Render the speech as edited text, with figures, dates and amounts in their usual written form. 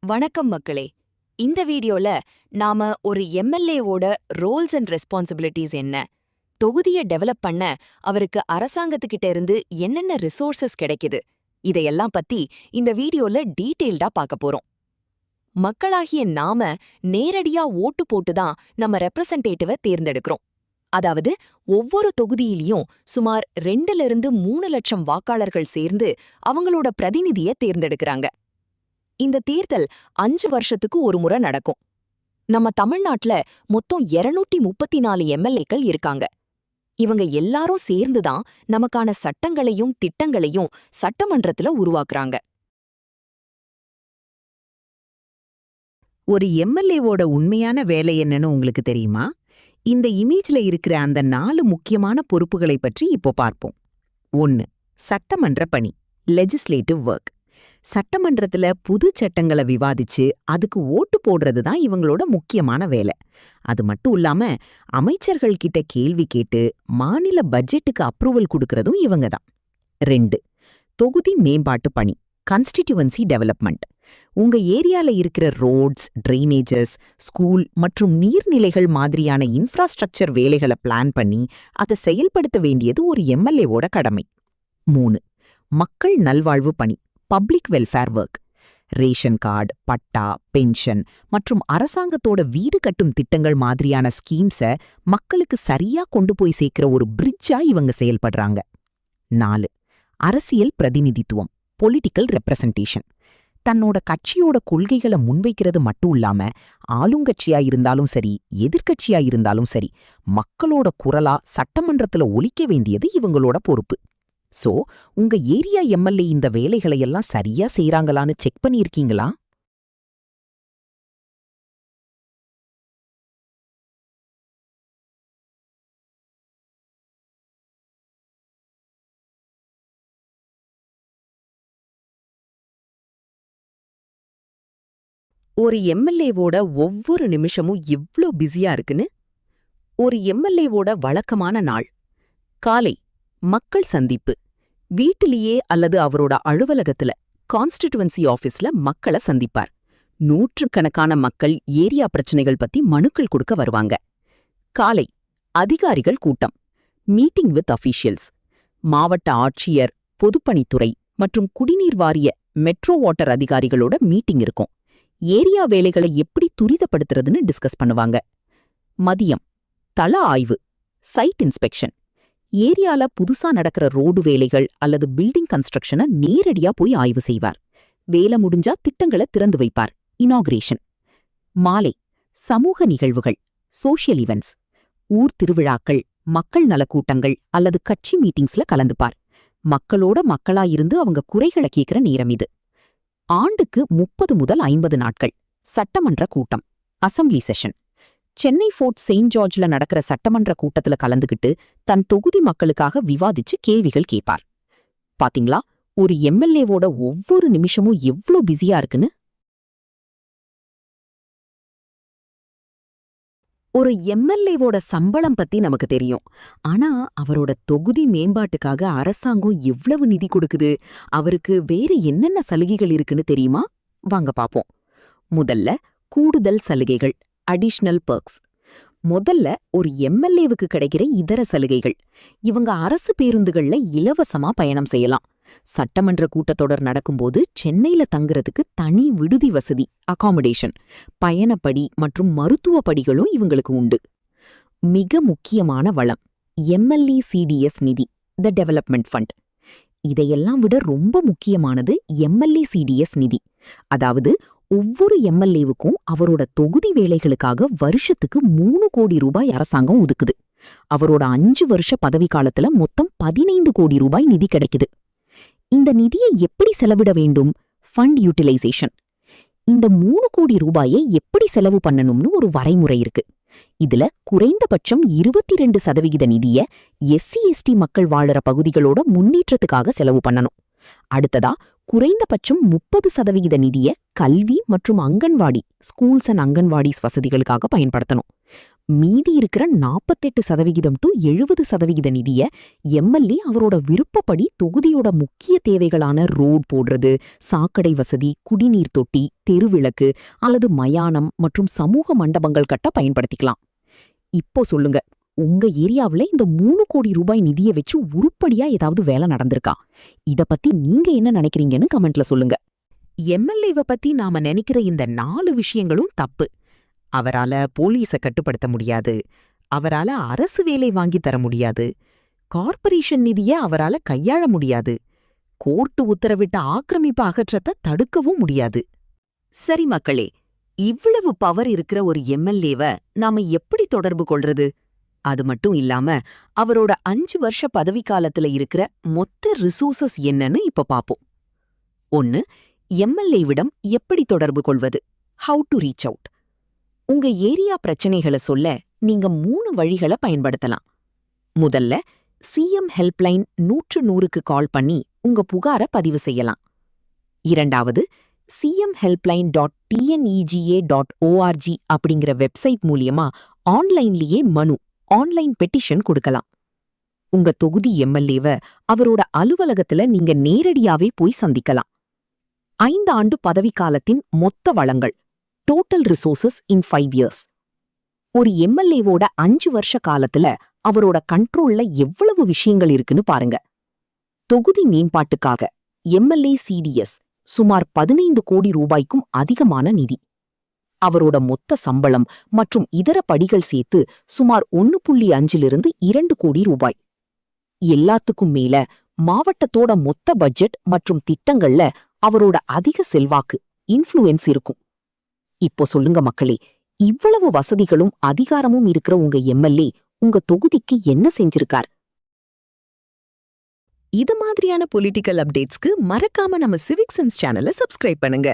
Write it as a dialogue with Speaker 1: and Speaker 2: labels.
Speaker 1: வணக்கம் மக்களே. இந்த வீடியோல நாம ஒரு எம்எல்ஏவோட ரோல்ஸ் அண்ட் ரெஸ்பான்சிபிலிட்டிஸ் என்ன, தொகுதியை டெவலப் பண்ண அவருக்கு அரசாங்கத்துக்கிட்ட இருந்து என்னென்ன ரிசோர்சஸ் கிடைக்குது, இதையெல்லாம் பத்தி இந்த வீடியோல டீட்டெயில்டா பார்க்க போறோம். மக்களாகிய நாம நேரடியா ஓட்டு போட்டுதான் நம்ம ரெப்ரசன்டேட்டிவை தேர்ந்தெடுக்கிறோம். அதாவது ஒவ்வொரு தொகுதியிலையும் சுமார் 2-3 லட்சம் வாக்காளர்கள் சேர்ந்து அவங்களோட பிரதிநிதியை தேர்ந்தெடுக்கிறாங்க. இந்த தேர்தல் 5 வருஷத்துக்கு ஒரு முறை நடக்கும். நம்ம தமிழ்நாட்டுல மொத்தம் 234 எம்எல்ஏக்கள் இருக்காங்க. இவங்க எல்லாரும் சேர்ந்துதான் நமக்கான சட்டங்களையும் திட்டங்களையும் சட்டமன்றத்துல உருவாக்குறாங்க.
Speaker 2: ஒரு எம்எல்ஏவோட உண்மையான வேலை என்னன்னு உங்களுக்கு தெரியுமா? இந்த இமேஜ்ல இருக்கிற அந்த 4 முக்கியமான பொறுப்புகளை பற்றி இப்போ பார்ப்போம். 1. சட்டமன்ற பணி, லெஜிஸ்லேட்டிவ் ஒர்க். சட்டமன்றத்துல புது சட்டங்களை விவாதிச்சு அதுக்கு ஓட்டு போடுறது தான் இவங்களோட முக்கியமான வேலை. அது மட்டும் இல்லாம அமைச்சர்கள் கிட்ட கேள்வி கேட்டு மாநில பட்ஜெட்டுக்கு அப்ரூவல் கொடுக்கறதும் இவங்க தான். 2. தொகுதி மேம்பாட்டு பணி, கான்ஸ்டிடியூவன்சி டெவலப்மெண்ட். உங்க ஏரியால இருக்கிற ரோட்ஸ், ட்ரைனேஜஸ், ஸ்கூல் மற்றும் நீர்நிலைகள் மாதிரியான இன்ஃப்ராஸ்ட்ரக்சர் வேலைகளை பிளான் பண்ணி அதை செயல்படுத்த வேண்டியது ஒரு எம்எல்ஏவோட கடமை. 3. மக்கள் நல்வாழ்வு பணி, public welfare work. Ration card, பட்டா, பென்ஷன் மற்றும் அரசாங்கத்தோட வீடு கட்டும் திட்டங்கள் மாதிரியான ஸ்கீம்ஸை மக்களுக்கு சரியா கொண்டு போய் சேர்க்கிற ஒரு பிரிட்ஜா இவங்க செயல்படுறாங்க. 4. அரசியல் பிரதிநிதித்துவம், பொலிட்டிக்கல் ரெப்ரசன்டேஷன். தன்னோட கட்சியோட கொள்கைகளை முன்வைக்கிறது மட்டும் இல்லாம ஆளுங்கட்சியா இருந்தாலும் சரி, எதிர்க்கட்சியா இருந்தாலும் சரி, மக்களோட குரலா சட்டமன்றத்துல ஒலிக்க வேண்டியது இவங்களோட பொறுப்பு. சோ, உங்க ஏரியா எம்எல்ஏ இந்த வேலைகளையெல்லாம் சரியா செய்றாங்களான்னு செக் பண்ணியிருக்கீங்களா? ஒரு எம்எல்ஏவோட ஒவ்வொரு நிமிஷமும் எவ்ளோ பிஸியா இருக்குன்னு. ஒரு எம்எல்ஏவோட வழக்கமான நாள். காலை மக்கள் சந்திப்பு. வீட்டிலேயே அல்லது அவரோட அலுவலகத்துல, கான்ஸ்டிடியூவன்சி ஆபீஸ்ல மக்களை சந்திப்பார். நூற்றுக்கணக்கான மக்கள் ஏரியா பிரச்சனைகள் பத்தி மனுக்கள் கொடுக்க வருவாங்க. காலை அதிகாரிகள் கூட்டம், மீட்டிங் வித் அஃபீஷியல்ஸ். மாவட்ட ஆட்சியர், பொதுப்பணித்துறை மற்றும் குடிநீர் வாரிய மெட்ரோ வாட்டர் அதிகாரிகளோட மீட்டிங் இருக்கும். ஏரியா வேலைகளை எப்படி துரிதப்படுத்துறதுன்னு டிஸ்கஸ் பண்ணுவாங்க. மதியம் தள ஆய்வு, சைட் இன்ஸ்பெக்ஷன். ஏரியால புதுசா நடக்கிற ரோடு வேலைகள் அல்லது பில்டிங் கன்ஸ்ட்ரக்ஷனை நேரடியா போய் ஆய்வு செய்வார். வேலை முடிஞ்சா திட்டங்களை திறந்து வைப்பார், இனாகுரேஷன். மாலை சமூக நிகழ்வுகள், சோஷியல் ஈவென்ட்ஸ். ஊர் திருவிழாக்கள், மக்கள் நலக்கூட்டங்கள் அல்லது கட்சி மீட்டிங்ஸ்ல கலந்துப்பார். மக்களோட மக்களாயிருந்து அவங்க குறைகளை கேட்கிற நேரம் இது. ஆண்டுக்கு 30 முதல் 50 நாட்கள் சட்டமன்ற கூட்டம், assembly session. Chennai Fort Saint ஜார்ஜ்ல நடக்கிற சட்டமன்ற கூட்டத்துல கலந்துகிட்டு தன் தொகுதி மக்களுக்காக விவாதிச்சு கேள்விகள் கேட்பார். பாத்தீங்களா, ஒரு எம்எல்ஏவோட ஒவ்வொரு நிமிஷமும் எவ்ளோ பிஸியா இருக்குன்னு. ஒரு எம்எல்ஏவோட சம்பளம் பத்தி நமக்கு தெரியும். ஆனா அவரோட தொகுதி மேம்பாட்டுக்காக அரசாங்கம் எவ்வளவு நிதி கொடுக்குது, அவருக்கு வேற என்னென்ன சலுகைகள் இருக்குன்னு தெரியுமா? வாங்க பாப்போம். முதல்ல கூடுதல் சலுகைகள், அடிஷனல் பெர்க்ஸ். முதல்ல ஒரு எம்எல்ஏவுக்கு கிடைக்கிற இதர சலுகைகள். இவங்க அரசு பேருந்துகள்ல இலவசமா பயணம் செய்யலாம். சட்டமன்ற கூட்டத்தொடர் நடக்கும்போது சென்னையில தங்குறதுக்கு தனி விடுதி வசதி, அகாமடேஷன். பயணப்படி மற்றும் மருத்துவ படிகளும் இவங்களுக்கு உண்டு. மிக முக்கியமான வளம், எம்எல்ஏ சிடிஎஸ் நிதி, த டெவலப்மெண்ட் ஃபண்ட். இதையெல்லாம் விட ரொம்ப முக்கியமானது எம்எல்ஏ சிடிஎஸ் நிதி. அதாவது ஒவ்வொரு எம்எல்ஏவுக்கும் அவரோட தொகுதி வேலைகளுக்காக வருஷத்துக்கு 3 கோடி ரூபாய் அரசாங்கம் ஒதுக்குது. அவரோட 5 வருஷ பதவி காலத்துல மொத்தம் 15 கோடி ரூபாய் நிதி கிடைக்குது. இந்த நிதியை எப்படி செலவிட வேண்டும்? Fund utilization. இந்த 3 கோடி ரூபாயை எப்படி செலவு பண்ணணும்னு ஒரு வரைமுறை இருக்கு. இதுல குறைந்தபட்சம் 22% நிதிய எஸ்சி/எஸ்டி மக்கள் வாழற பகுதிகளோட முன்னேற்றத்துக்காக செலவு பண்ணணும். அடுத்ததா குறைந்தபட்சம் 30% நிதிய கல்வி மற்றும் அங்கன்வாடி, ஸ்கூல்ஸ் அண்ட் அங்கன்வாடிஸ் வசதிகளுக்காக பயன்படுத்தணும். மீதி இருக்கிற 48% to 70% நிதிய எம்எல்ஏ அவரோட விருப்பப்படி தொகுதியோட முக்கிய தேவைகளான ரோட் போடுறது, சாக்கடை வசதி, குடிநீர் தொட்டி, தெருவிளக்கு அல்லது மயானம் மற்றும் சமூக மண்டபங்கள் கட்ட பயன்படுத்திக்கலாம். இப்போ சொல்லுங்க, உங்க ஏரியாவுல இந்த 3 கோடி ரூபாய் நிதிய வச்சு உருப்படியா ஏதாவது வேலை நடந்திருக்கா? இத பத்தி நீங்க என்ன நினைக்கிறீங்கன்னு கமெண்ட்ல சொல்லுங்க. எம்எல்ஏவை பத்தி நாம நினைக்கிற இந்த 4 விஷயங்களும் தப்பு. அவரால போலீஸ கட்டுப்படுத்த முடியாது, அவரால அரசு வேலை வாங்கி தர முடியாது, கார்ப்பரேஷன் நிதிய அவரால கையாள முடியாது, கோர்ட்டு உத்தரவிட்ட ஆக்கிரமிப்பு அகற்றத்தை தடுக்கவும் முடியாது. சரி மக்களே, இவ்வளவு பவர் இருக்கிற ஒரு எம்எல்ஏவை நாம எப்படி தொடர்பு கொள்றது? அது மட்டும் இல்லாம அவரோட 5 வருஷ பதவிக்காலத்துல இருக்கிற மொத்த ரிசோர்சஸ் என்னன்னு இப்ப பாப்போம். 1. எம்எல்ஏவிடம் எப்படி தொடர்பு கொள்வது? How to reach out. உங்க ஏரியா பிரச்சனைகளை சொல்ல நீங்க 3 வழிகளை பயன்படுத்தலாம். முதல்ல, சிஎம் ஹெல்ப்லைன் 100க்கு கால் பண்ணி உங்க புகார பதிவு செய்யலாம். இரண்டாவது, cmhelpline.tnega.org அப்படிங்கிற வெப்சைட் மூலியமா ஆன்லைன்லயே ஆன்லைன் பெட்டிஷன் கொடுக்கலாம். உங்க தொகுதி எம்எல்ஏவை அவரோட அலுவலகத்துல நீங்க நேரடியாவே போய் சந்திக்கலாம். 5 ஆண்டு பதவிக்காலத்தின் மொத்த வளங்கள், டோட்டல் ரிசோர்சஸ் இன் 5 years. ஒரு எம்எல்ஏவோட 5 வருஷ காலத்துல அவரோட கண்ட்ரோல்ல எவ்வளவு விஷயங்கள் இருக்குன்னு பாருங்க. தொகுதி மேம்பாட்டுக்காக எம்எல்ஏ சிடிஎஸ் சுமார் 15 கோடி ரூபாய்க்கும் அதிகமான நிதி. அவரோட மொத்த சம்பளம் மற்றும் இதர படிகள் சேர்த்து சுமார் 1.5 to 2 கோடி ரூபாய். எல்லாத்துக்கும் மேல மாவட்டத்தோட மொத்த பட்ஜெட் மற்றும் திட்டங்கள்ல அவரோட அதிக செல்வாக்கு, இன்ஃப்ளூயன்ஸ் இருக்கும். இப்போ சொல்லுங்க மக்களே, இவ்வளவு வசதிகளும் அதிகாரமும் இருக்கிற உங்க எம்எல்ஏ உங்க தொகுதிக்கு என்ன செஞ்சிருக்கார்? இது மாதிரியான பொலிட்டிக்கல் அப்டேட்ஸ்க்கு மறக்காம நம்ம சிவிக் சென்ஸ் சேனலை சப்ஸ்கிரைப் பண்ணுங்க.